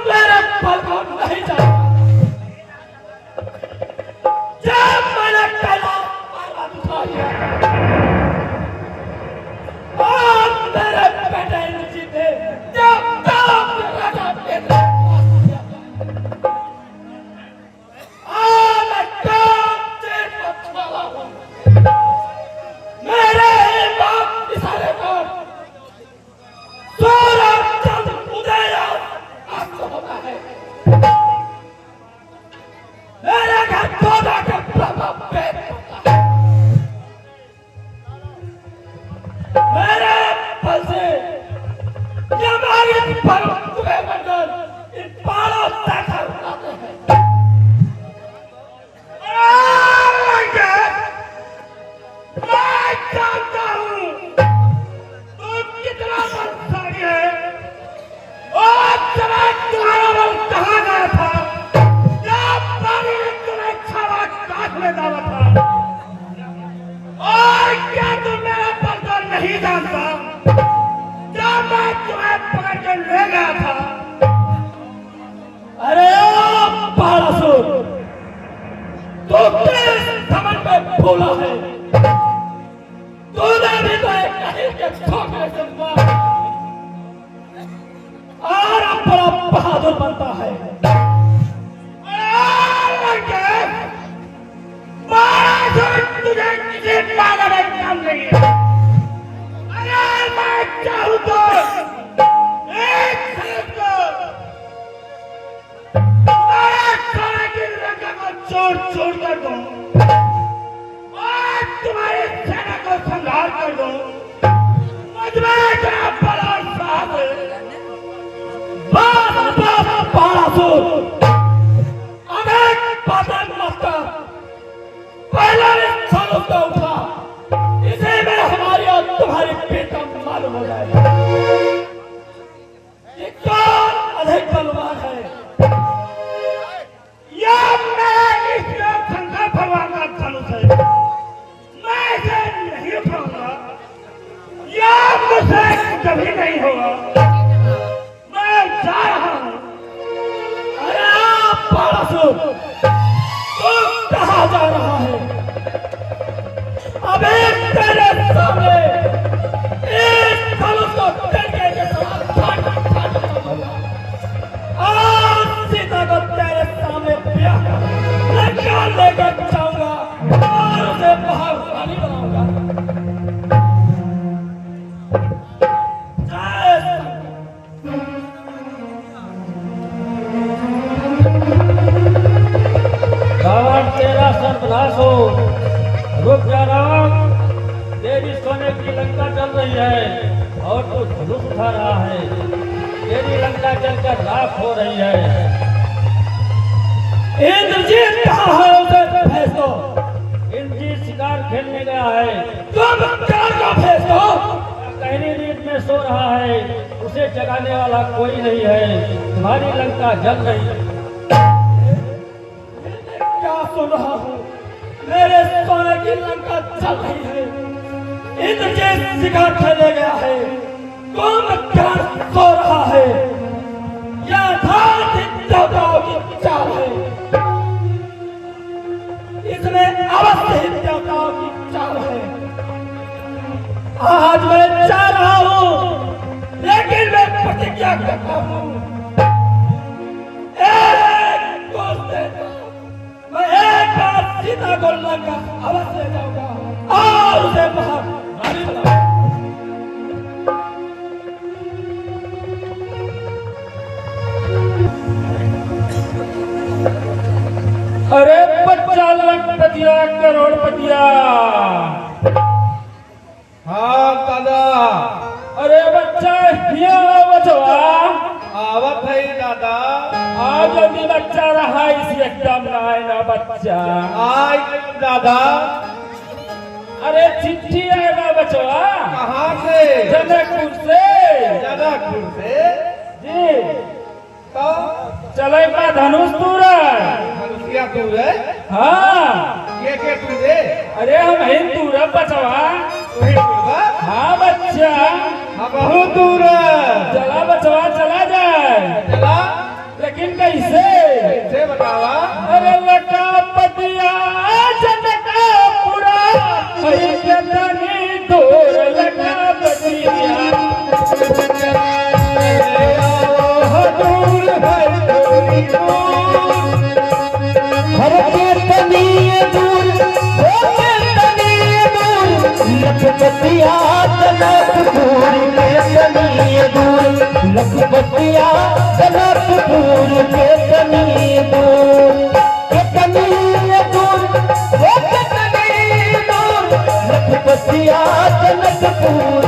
मेरे पल को नहीं जानता। जब मैंने कैलाश पर्वत उठा लिया, और मेरे बेटे इंद्रजी थे जब तब राजा इंद्र मेरे बाप इशारे पर सूरज चंद्र उदय अस्त होता है। मेरे घर गोदा के प्रभाव पेट होता है। मेरे फल से यमागित पर्वत तुम्हें मंडल इन पहाड़ों से उड़ाते हैं। मैं जानता हूँ तुम कितना बलशाली है और तुम्हारा बल कहाँ गया था जब पानी ने तुम्हें छावा काट में डाला था। और क्या तुम मेरा बल को नहीं जानता जब मैं तुम्हें पकड़ के ले गया था। अरे बालासुर, तू किस धमन में भूला है? तूने भी तो एक कहीं के ठोकरे से मारा और अब बड़ा बहादुर बनता है। तुझे किसी पागल में काम नहीं है। अरे मैं चाहूँ तो एक खरीद को तुम्हारे खाने की रंगा को छोड़ कर दूं और तुम्हारी सेना को संहार कर दूं। मुझमें क्या बड़ा साहब है। बालासुर, अनेक बातें मत कर। पहला स्थान उसका उठा, इसे में हमारी और तुम्हारी पीठ का मालूम हो जाएगा ये कौन अधिक बलवान है। या मैं ईश्वर शंकर भगवान का धनुष है, मैं इसे नहीं उठाऊंगा या मुझसे कभी नहीं होगा। मैं जा रहा हूँ। अरे बालासुर, तुम कहाँ जा रहा है? अबे तेरे सामने एक धनुष को डंडे के समान फाड़ दूंगा और सीता को तेरे सामने ब्याह लंका लेकर जाऊंगा और उसे महारानी बनाऊंगा। रावण तेरा सर्वनाश हो। रुक जा राम, तेरी सोने की लंका चल रही है और तू धनुष उठा रहा है। तेरी लंका जलकर राख हो रही है। इंद्रजीत कहाँ है? उसे भेज दो। इंद्रजीत शिकार खेलने गया है। तुम शिकार को भेज दो। गहरी नींद में सो रहा है, उसे जगाने वाला कोई नहीं है। तुम्हारी लंका जल रही है। क्या सुन रहा हूँ? मेरे सोने की लंका जल रही है। इंद्रजीत शिकार खेलने गया है, कुंभकर्ण सो रहा है। यह देवताओं की चाल है। इसमें अवश्य ही देवताओं की चाल है। आज मैं जा रहा हूँ, लेकिन मैं प्रतिज्ञा करता हूँ मैं एक बार सीता को लंका अवश्य जाऊंगा और उसे महारानी बनाऊंगा। अरे बच्चा लखपतिया करोड़पतिया। हाँ दादा। अरे बच्चा हिया बचवा। आवत है दादा। आज जल्दी बच्चा रहा इसी एकदम ना बच्चा। आय दादा। अरे चिट्ठी आएगा बचवा। कहाँ से? जनकपुर से। जनकपुर से जी। तो चले का धनुष दूर है। धनुषिया दूर है। हाँ के दूर है? अरे हम हिंदू है बचवा। वही दूर है? हाँ बच्चा। हाँ बहुत दूर है। चला बचवा चला जाए। चला बसिया जनकपुर के तनी दूर, के तनी दूर, वो के तनी दूर, लख बसिया जनकपुर